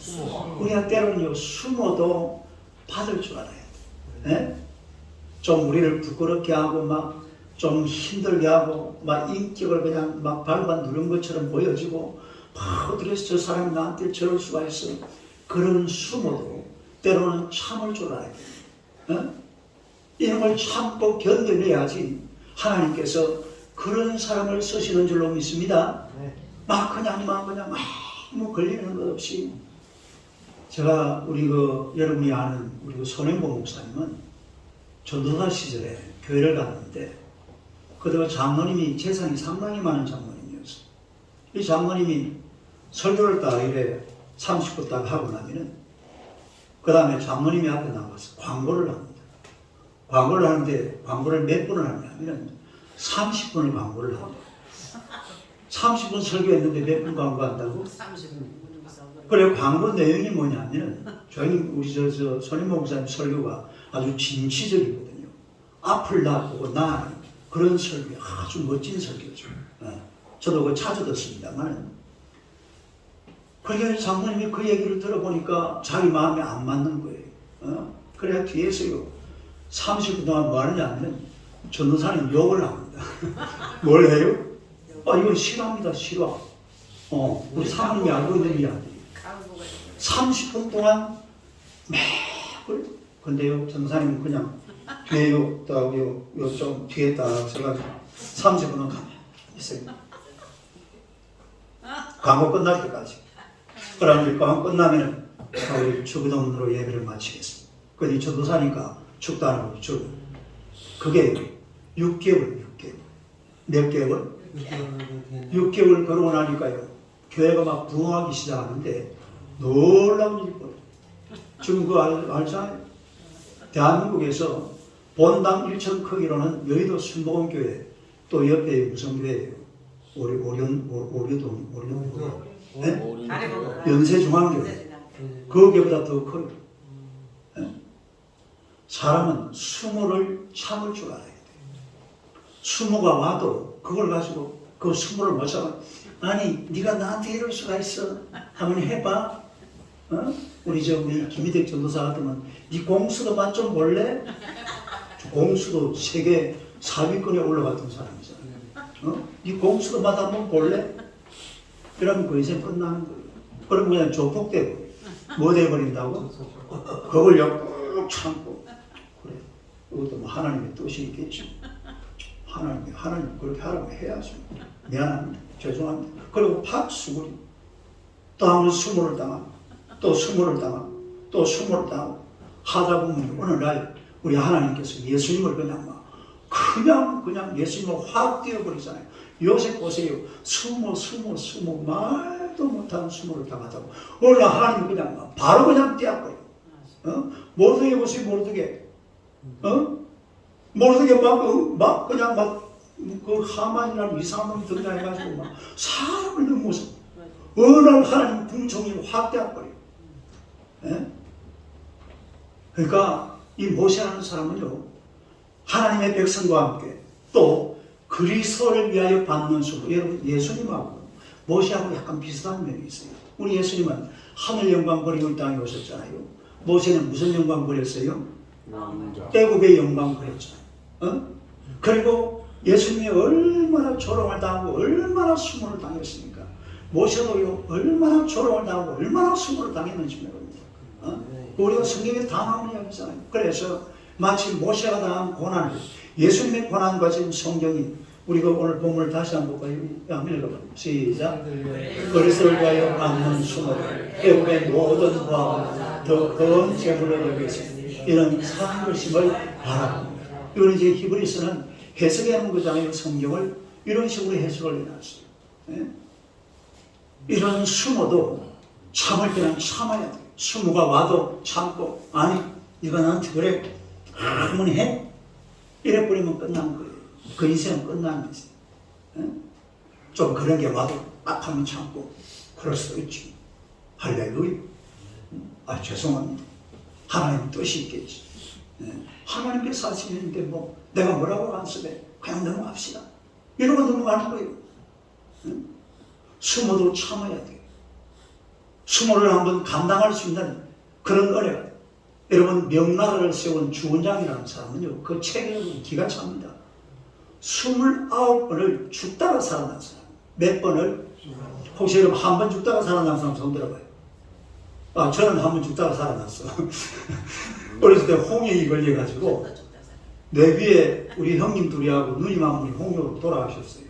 S1: 우리가 때로는요 수모도 받을 줄 알아야 돼. 네? 좀 우리를 부끄럽게 하고 막 좀 힘들게 하고 막 인격을 그냥 막 밟아 누른 것처럼 보여지고 어떻게 해서 저 사람이 나한테 저럴 수가 있어. 그런 수모도 때로는 참을 줄 알아야 돼. 이런 걸 참고 견뎌내야지 하나님께서 그런 사람을 쓰시는 줄로 믿습니다. 막 그냥 아무 걸리는 것 없이. 제가 우리 여러분이 아는 우리 손행보 목사님은 전도사 시절에 교회를 갔는데 그때가 장로님이 재산이 상당히 많은 장로님이었어요. 이 장로님이 설교를 딱 이래 30분 딱 하고 나면은 그 다음에 장로님이 앞에 나와서 광고를 합니다. 광고를 하는데 광고를 몇 분을 하냐면 30분을 광고를 합니다. 30분 설교했는데 몇 분 광고한다고? 30분. 그래 광고 내용이 뭐냐면 우리 손인모 목사님 설교가 아주 진취적이거든요. 앞을 나보고 나아가는 그런 설교, 아주 멋진 설교죠. 저도 그거 찾아 듣습니다만 그러니까 장모님이 그 얘기를 들어보니까 자기 마음에 안 맞는 거예요. 그래야 뒤에서요 30분 동안 뭐 하느냐 하면 전도사님 욕을 합니다. 뭘 해요? 이건 싫어합니다. 싫어. 우리 사모님이 알고 있는 이야기. 30분 동안 매일 근데요 전도사님은 그냥 뒤에 좀 뒤에 딱 서가지고 30분은 가만히 있어요. 광고 끝날 때까지. 그러면 광고 끝나면 우리 주구동문으로 예배를 마치겠습니다. 그런데 전도사니까 축도 안 하고 주 그게 6개월. 몇 개월? 6개월 걸어오고 나니까요 교회가 막 부흥하기 시작하는데 놀라운 일이 벌어요. 지금 그거 알잖아요. 대한민국에서 본당 1천 크기로는 여의도 순복음교회 또 옆에 무슨 교회예요? 오류동 네? 연세중앙교회 그거보다 더 커요. 네? 사람은 수모를 참을 줄 알아야 돼요. 수모가 와도 그걸 가지고 그 수모를 못 참아. 아니 네가 나한테 이럴 수가 있어 한번 해봐. 우리 김희택 전도사 같으면 네 공수도만 좀 볼래? 공수도 세계 4위권에 올라갔던 사람이잖아. 네 공수도마다 한번 볼래? 그러면 그 인생 끝나는 거예요. 그럼 그냥 조폭되고 뭐 돼버린다고? 그걸 꼭 참고 그래. 이것도 뭐 하나님의 뜻이 있겠지. 하나님 그렇게 하라고 해야죠. 미안합니다. 죄송합니다. 그리고 팍 수그리 또 한 번 수모를 당하고 또 수모를 당하고 또 수모를 당하고 하다 보면 어느 날 우리 하나님께서 예수님을 그냥 막 그냥 예수님을 확 뛰어버리잖아요. 요셉 보세요. 수모 말도 못하는 수모를 당하다고. 어느 날 하나님 그냥 바로 그냥 뛰어버려요. 모르드게 보세요. 모르드게 막 그냥 그 하만이라는 이상한 놈이 등장해가지고 막 사람을 넘어서 어느 날 하나님 궁정이 확 뛰어버려요. 그러니까 이 모세라는 사람은요, 하나님의 백성과 함께 또 그리스도를 위하여 받는 수고. 여러분, 예수님하고 모세하고 약간 비슷한 면이 있어요. 우리 예수님은 하늘 영광 버리고 이 땅에 오셨잖아요. 모세는 무슨 영광 버렸어요? 애굽의 영광 버렸잖아요. 그리고 예수님이 얼마나 조롱을 당하고 얼마나 수모를 당했습니까? 모세도요, 얼마나 조롱을 당하고 얼마나 수모를 당했는지 모릅니다. 우리가 성경에 다 나오는 이야기잖아요. 그래서 마치 모세가 당한 고난을, 예수님의 고난과 지금 성경이, 우리가 오늘 본문을 다시 한번 볼까요? 한번 읽어봐요. 시작. 그리스도를 위하여 받는 수모를 애굽의 모든 부하가 더 큰 재물로 여기겠습니다. 이런 상글심을 바라봅니다. 이건 이제 히브리서는 해석하는 거잖아요. 성경을 이런 식으로 해석을 해놨어요. 이런 수모도 참을 때는 참아야 돼요. 수모가 와도 참고, 아니 이거 나한테 그래 한번 해? 이래 버리면 끝난 거예요. 그 인생은 끝난 거지. 좀 그런 게 와도 딱 한번 참고 그럴 수도 있지. 할렐루야. 죄송합니다. 하나님 뜻이 있겠지. 하나님께서 하시는데 뭐 내가 뭐라고 안 쓰래. 그냥 넘어갑시다. 이러고 넘어가는 거예요. 수모도 참아야 돼요. 수모를 한번 감당할 수 있는 그런 은혜가. 여러분, 명나라를 세운 주원장이라는 사람은요, 그 책에 기가 찹니다. 29번을 죽다가 살아난 사람. 몇 번을? 혹시 여러분 한 번 죽다가 살아난 사람 손 들어봐요. 저는 한 번 죽다가 살아났어. 어렸을 때 홍역이 걸려가지고 내 위에 우리 형님 둘이하고 누님 한 분이 홍역으로 돌아가셨어요.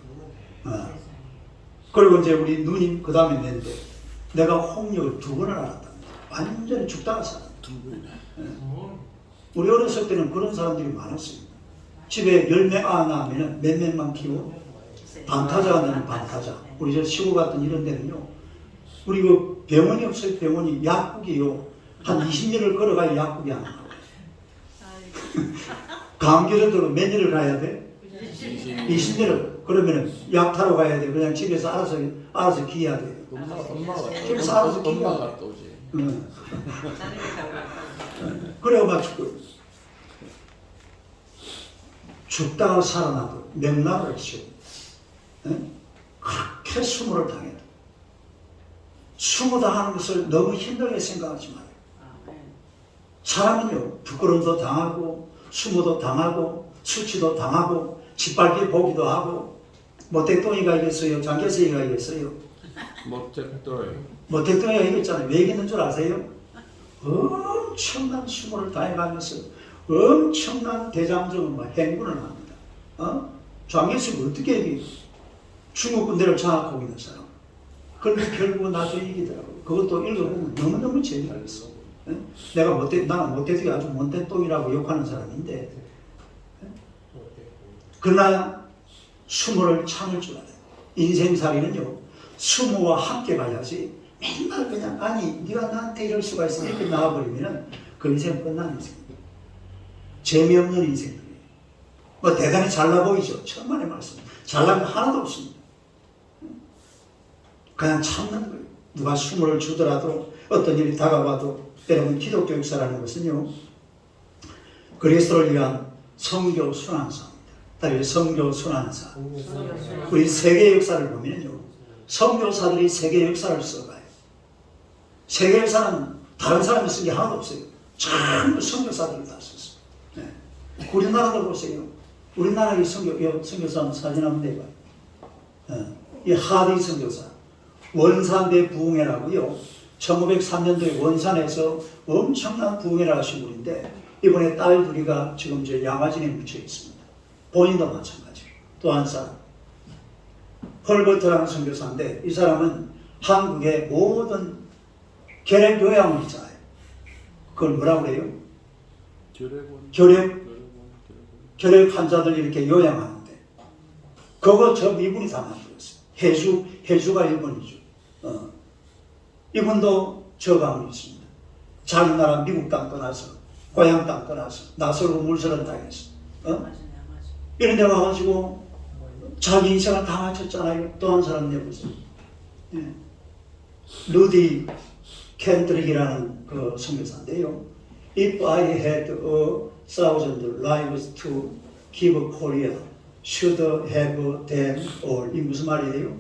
S1: 그리고 이제 우리 누님 그 다음에 낸데 내가 홍역을 2번을 알았다. 완전히 죽다가 살았다. 우리 어렸을 때는 그런 사람들이 많았습니다. 집에 10명 낳으면 몇 명만 키워? 반타자가 되는 반타자. 우리 저 시골 같은 이런 데는요, 우리 그 병원이 없어요. 병원이 약국이요. 한 20년을 걸어가야 약국이 안 나와요. 감기를 들어 몇 년을 가야 돼? 20년을. 그러면은 약 타러 가야 돼. 그냥 집에서 알아서 기해야 돼. 집에서 알아서 기해야 돼. 그래가지고 죽다가 살아나도 명나라를 세우고 그렇게 수모를 당해도 수모 당하는 것을 너무 힘들게 생각하지 마요. 사람은요, 부끄러움도 당하고 수모도 당하고 수치도 당하고 짓밟기 보기도 하고 모택동이가 이겼어요? 장개석이가 이겼어요? 모택동이가 이겼잖아요. 왜 이겼는 줄 아세요? 엄청난 수모를 당해가면서 엄청난 대장정을 행군을 합니다. 장개석이 어떻게 이기? 중국 군대를 장악하고 있는 사람. 그런데 결국은 나중에 이기더라고요. 그것도 읽어보면 너무너무 재미가 있어. 나는 모태동이 아주 못된똥이라고 욕하는 사람인데, 그러나 수모를 참을 줄 알아요. 인생살이는요, 수모와 함께 가야지 맨날 그냥 아니 네가 나한테 이럴 수가 있어 이렇게 나와버리면 그 인생 끝난 인생입니다. 재미없는 인생이에요. 뭐 대단히 잘나 보이죠. 천만의 말씀. 잘난 거 하나도 없습니다. 그냥 참는 거예요. 누가 수모를 주더라도 어떤 일이 다가와도. 여러분, 기독교 역사라는 것은요, 그리스도를 위한 성교 순환사입니다. 다시 성교 순환사. 우리 세계 역사를 보면요, 선교사들이 세계 역사를 써가요. 세계 역사는 다른 사람이 쓴 게 하나도 없어요. 전부 선교사들이 다 썼어요. 네. 우리나라도 보세요. 우리나라의 선교사 사진 한번 내봐요. 이 하디 선교사. 원산대 부흥회라고요. 1503년도에 원산에서 엄청난 부흥회를 하신 분인데, 이번에 딸 둘이가 지금 저 양화진에 묻혀 있습니다. 본인도 마찬가지로. 또 한 사람. 헐버트라는 선교사인데, 이 사람은 한국의 모든 결핵 요양을 있잖아요. 그걸 뭐라고 그래요? 결핵 결핵 환자들 이렇게 요양하는데 그거 저 미군이 다 만들었어요. 해주가 일본이죠. 이분도 저감이 있습니다. 자기 나라 미국 땅 떠나서 고향 땅 떠나서 나서로 물서른 땅에서 이런 데 와가지고 자기 인생을 다 마쳤잖아요. 또 한 사람 내보세요. 예. 루디 켄드릭이라는 그 선교사인데요. If I had 1,000 lives to give Korea, should have them all. 이 무슨 말이에요?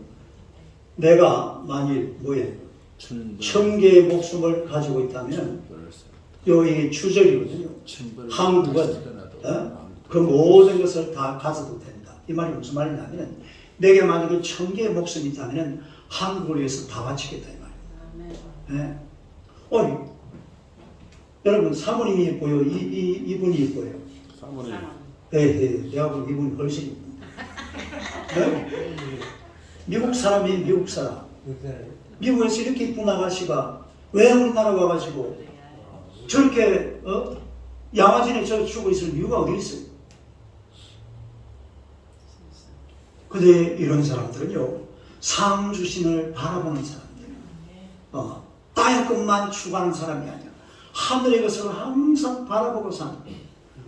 S1: 내가 만일 뭐예요? 1,000개의 목숨을 가지고 있다면 여기 주절이거든요. 한국은 그 모든 것을 다 가져도 된다. 이 말이 무슨 말이냐면 내게 만약에 1,000개의 목숨이 있다면 한국을 위해서 다 바치겠다 이 말이에요. 네. 여러분 사모님이 있고요. 이분이 있고요.
S2: 사모님.
S1: 내가 보기 이분이 훨씬 이쁩니다. 네? 미국 사람이 미국 사람. 미국에서 이렇게 이쁜 아가씨가 왜 우리나라 와가지고 저렇게 양아진에 저 죽어 있을 이유가 어디 있어요? 근데 이런 사람들은요 상 주신을 바라보는 사람들이에요. 따숩것만 추구하는 사람이 아니야. 하늘의 것을 항상 바라보고 사는 거예요.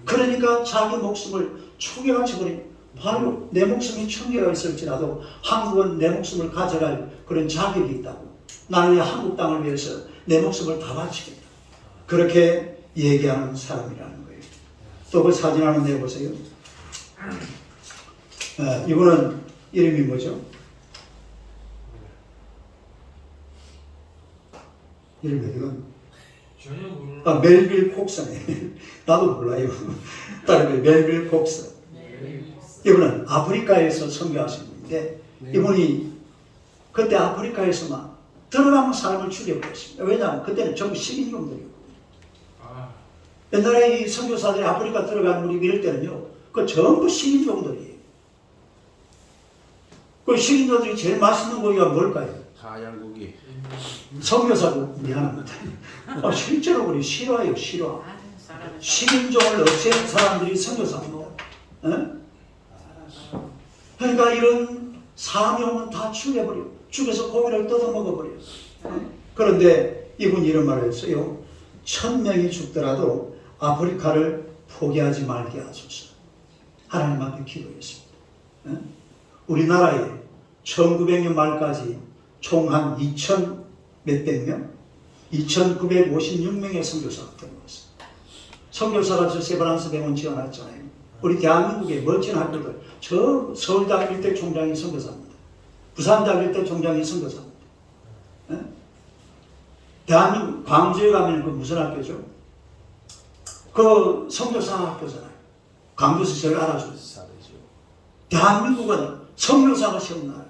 S1: 그러니까 자기 목숨을 초기같이 버린 바로 내 목숨이 1,000개가 있을지라도 한국은 내 목숨을 가져갈 그런 자격이 있다고. 나는 이 한국 땅을 위해서 내 목숨을 다 바치겠다. 그렇게 얘기하는 사람이라는 거예요. 또 그 사진 하나 내보세요. 이거는 이름이 뭐죠? 이름이 이건
S3: 전혀 모르는.
S1: 멜빌 콕스네. 나도 몰라요. 다른 멜빌 콕스. 이분은 아프리카에서 선교하신 분인데 이분이 그때 아프리카에서만 들어가면 사람을 죽여버렸습니다. 왜냐하면 그때는 전부 식인종들이었거든요. 옛날에 이 선교사들이 아프리카 들어가는 우리 이럴 때는요, 그 전부 식인종들이에요. 그 식인종들이 제일 맛있는 고기가 뭘까요?
S2: 하얀고기.
S1: 선교사도 미안합니다. 실제로 우리 싫어해요, 싫어. 식인종을 없애는 사람들이 선교사입니다. 그러니까 이런 사명은 다 죽여버려. 죽여서 고기를 뜯어 먹어버려. 그런데 이분이 이런 말을 했어요. 1,000명이 죽더라도 아프리카를 포기하지 말게 하소서. 하나님 앞에 기도했습니다. 우리나라에 1900년 말까지 총 한 2,000 몇백 명? 2,956명의 선교사가 들어왔어요. 선교사가 저 세브란스 병원 지어놨잖아요. 우리 대한민국의 멋진 학교들, 저 서울대학교 일대 총장이 선교사입니다. 부산대학교 일대 총장이 선교사입니다. 대한민국 광주에 가면 그 무슨 학교죠? 그 선교사 학교잖아요. 광주에서 제일 알아줘요. 대한민국은 선교사가 세운 나라.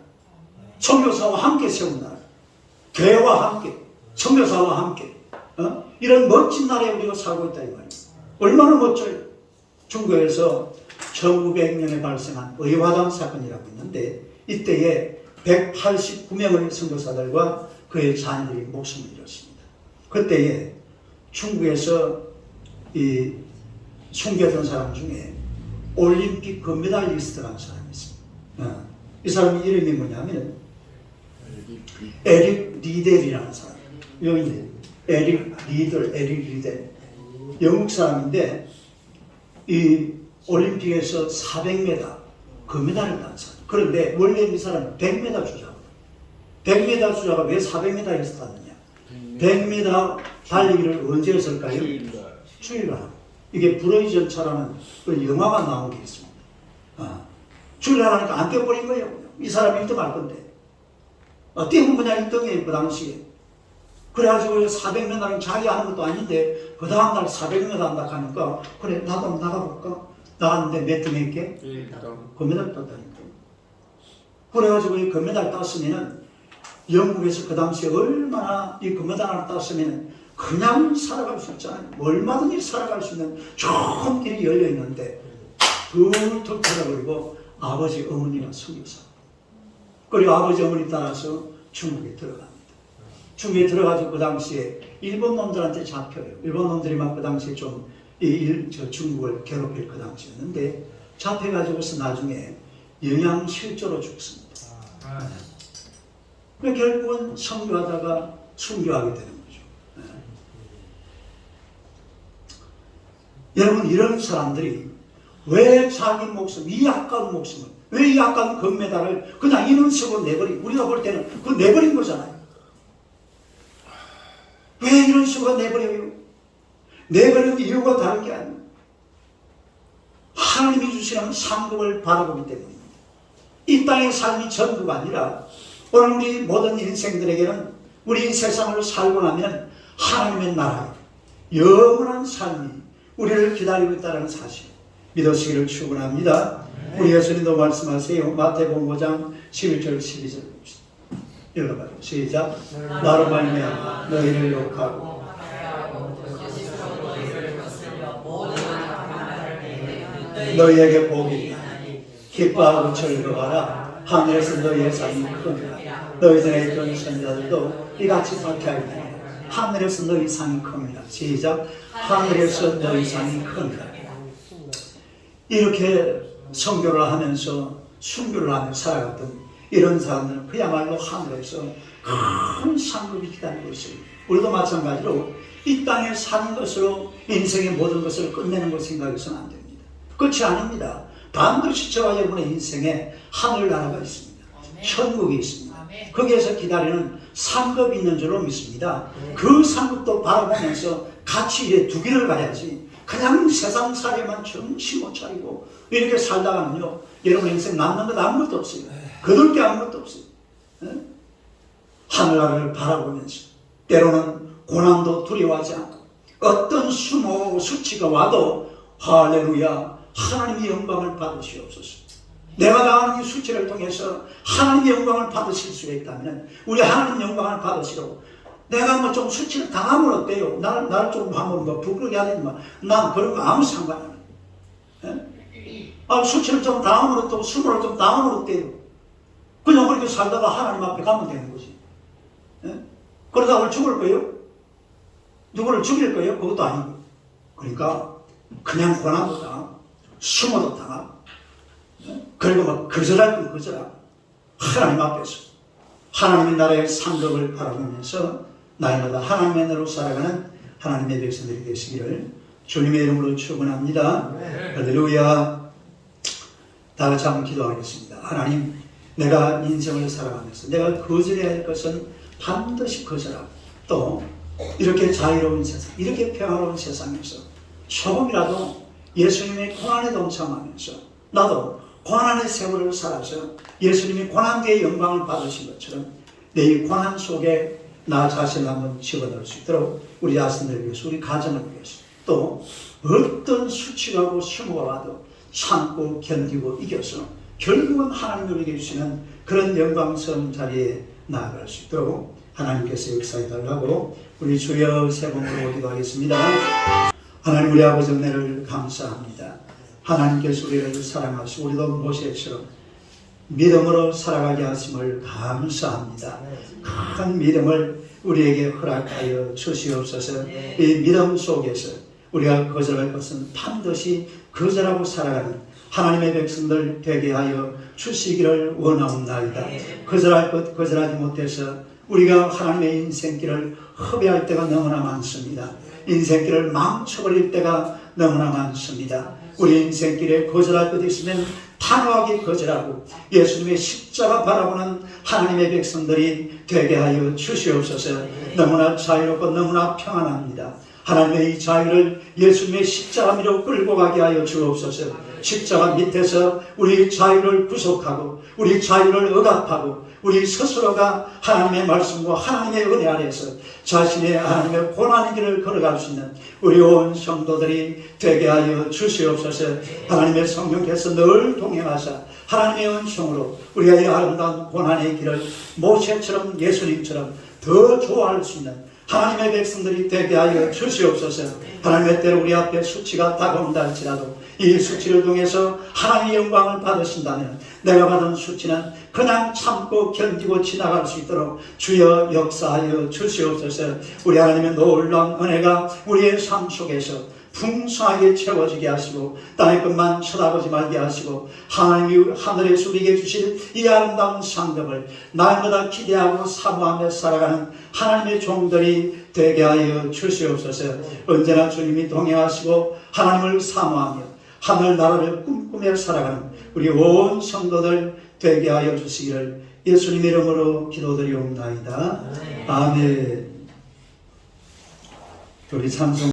S1: 선교사와 함께 세운 나라. 교회와 함께, 선교사와 함께 이런 멋진 나라에 우리가 살고 있다 이 말이에요. 얼마나 멋져요. 중국에서 1900년에 발생한 의화당 사건이라고 있는데 이때에 189명의 선교사들과 그의 자녀들이 목숨을 잃었습니다. 그때에 중국에서 이 순교했던 사람 중에 올림픽 금메달리스트라는 사람이 있습니다. 이 사람 이름이 뭐냐면 에릭 리델이라는 사람. 여기 에릭 리델. 영국 사람인데 이 올림픽에서 400m 금메달을 딴 사람. 그런데 원래 이 사람은 100m 주자거든. 100m 주자가 왜 400m에서 땄느냐? 100m 달리기를 언제 했을까요? 주일날. 이게 브로이전 차라는 그 영화가 나온 게 있습니다. 주일날 하니까 안 뛰어버린 거예요. 이 사람이 1등 할 건데. 뛰면 그냥 1등이에요, 그 당시에. 그래가지고 400m는 자기 하는 것도 아닌데, 그 다음날 400m 한다 하니까, 그래, 나도 한번 나가볼까? 나갔는데 몇 등 했게? 금메달 땄다니까. 그래가지고 이 금메달 땄으면은, 영국에서 그 당시에 얼마나 이 금메달 하나 땄으면 그냥 살아갈 수 있잖아요. 얼마든지 살아갈 수 있는 좋은 길이 열려 있는데, 툴툴 털어버리고 아버지, 어머니가 선교사. 그리고 아버지, 어머니 따라서 중국에 들어갑니다. 중국에 들어가지고 그 당시에 일본 놈들한테 잡혀요. 일본 놈들이 막 그 당시에 좀 저 중국을 괴롭힐 그 당시였는데 잡혀가지고서 나중에 영양실조로 죽습니다. 결국은 선교하다가 순교하게 되는 거죠. 여러분, 이런 사람들이 왜 자기 목숨, 이 아까운 목숨을, 왜 이 아까운 금메달을 그냥 이런 식으로 내버린, 우리가 볼 때는 그거 내버린 거잖아요. 왜 이런 식으로 내버려요? 내버린 이유가 다른 게 아니에요. 하나님이 주시는 상급을 바라보기 때문입니다. 이 땅의 삶이 전부가 아니라 오늘 우리 모든 인생들에게는 우리 세상을 살고 나면 하나님의 나라에 영원한 삶이 우리를 기다리고 있다는 사실 믿으시기를 축원합니다. 우리 예수님도 말씀하세요. 마태복음 5장 11절 12절 봅시다. 읽어봐요. 시작. 나로 말미암아 너희를 욕하고 너희에게 복이 있나니 기뻐하고 즐거워하라. 하늘에서 너희의 상이 크니라. 너희들의 있던 선자들도 이같이 박해하리니 하늘에서 너희 상이 큽니다. 시작. 하늘에서 너희 상이 큽니다. 이렇게 선교를 하면서 순교를 하며 살아갔던 이런 사람들은 그야말로 하늘에서 큰 상급이 기다리고 있습니다. 우리도 마찬가지로 이 땅에 사는 것으로 인생의 모든 것을 끝내는 걸 생각해서는 안 됩니다. 끝이 아닙니다. 반드시 저와 여러분의 인생에 하늘나라가 있습니다. 천국이 있습니다. 거기에서 기다리는 상급이 있는 줄로 믿습니다. 그 상급도 바라보면서 같이 이래 두 길을 가야지 그냥 세상살이만 정신 못 차리고 이렇게 살다가는요, 여러분 인생 남는 것 아무것도 없어요. 거둘 게 아무것도 없어요. 하늘나라를 바라보면서 때로는 고난도 두려워하지 않고 어떤 수치가 와도 할렐루야, 하나님의 영광을 받으시옵소서. 내가 당하는 이 수치를 통해서 하나님의 영광을 받으실 수가 있다면 우리 하나님 영광을 받으시고, 내가 뭐 좀 수치를 당하면 어때요? 나를 좀 한번 뭐 부끄럽게 하지만 난 그런 거 아무 상관 안 해요. 수치를 좀 당하면 어때요? 수모를 좀 당하면 어때요? 그냥 그렇게 살다가 하나님 앞에 가면 되는 거지. 그러다 오늘 죽을 거예요? 누구를 죽일 거예요? 그것도 아니고. 그러니까 그냥 고난도 당하고 수모도 당하고 그리고 막 거절할 건 거절하고 하나님 앞에서 하나님의 나라의 상급을 바라보면서 날마다 하나님의 나라로 살아가는 하나님의 백성들이 되시기를 주님의 이름으로 축원합니다. 할렐루야. 다 같이 한번 기도하겠습니다. 하나님, 내가 인생을 살아가면서 내가 거절해야 할 것은 반드시 거절하고, 또 이렇게 자유로운 세상, 이렇게 평화로운 세상에서 조금이라도 예수님의 고난에 동참하면서 나도 고난의 세월을 살아서 예수님이 고난 뒤에 영광을 받으신 것처럼 내 이 고난 속에 나 자신을 한번 집어넣을 수 있도록 우리 자신들을 위해서, 우리 가정을 위해서, 또 어떤 수치가 오고 수모가 와도 참고 견디고 이겨서 결국은 하나님이 우리에게 주시는 그런 영광스러운 자리에 나아갈 수 있도록 하나님께서 역사해 달라고 우리 주여 세 번으로 기도하겠습니다. 하나님, 우리 아버지 은혜를 감사합니다. 하나님께서 우리를 사랑하시고 우리도 모세처럼 믿음으로 살아가게 하심을 감사합니다. 큰 믿음을 우리에게 허락하여 주시옵소서. 이 믿음 속에서 우리가 거절할 것은 반드시 거절하고 살아가는 하나님의 백성들 되게 하여 주시기를 원하옵나이다. 거절할 것 거절하지 못해서 우리가 하나님의 인생길을 허비할 때가 너무나 많습니다. 인생길을 망쳐버릴 때가 너무나 많습니다. 우리 인생길에 거절할 것 있으면 단호하게 거절하고 예수님의 십자가 바라보는 하나님의 백성들이 되게 하여 주시옵소서. 너무나 자유롭고 너무나 평안합니다. 하나님의 이 자유를 예수님의 십자가 위로 끌고 가게 하여 주옵소서. 십자가 밑에서 우리 자유를 구속하고 우리 자유를 억압하고 우리 스스로가 하나님의 말씀과 하나님의 은혜 아래에서 자신의 하나님의 고난의 길을 걸어갈 수 있는 우리 온 성도들이 되게 하여 주시옵소서. 하나님의 성령께서 늘 동행하사 하나님의 은총으로 우리가 이 아름다운 고난의 길을 모세처럼 예수님처럼 더 좋아할 수 있는 하나님의 백성들이 되게 하여 주시옵소서. 하나님의 때로 우리 앞에 수치가 다가온다 할지라도 이 수치를 통해서 하나님의 영광을 받으신다면 내가 받은 수치는 그냥 참고 견디고 지나갈 수 있도록 주여 역사하여 주시옵소서. 우리 하나님의 놀라운 은혜가 우리의 삶 속에서 풍성하게 채워지게 하시고 땅의 것만 쳐다보지 말게 하시고 하나님이 하늘에서 우리에게 주실 이 아름다운 상급을 날마다 기대하고 사모하며 살아가는 하나님의 종들이 되게 하여 주시옵소서. 언제나 주님이 동행하시고 하나님을 사모하며 하늘나라를 꿈꾸며 살아가는 우리 온 성도들 되게 하여 주시기를 예수님 이름으로 기도드리옵나이다. 아멘. 우리 찬송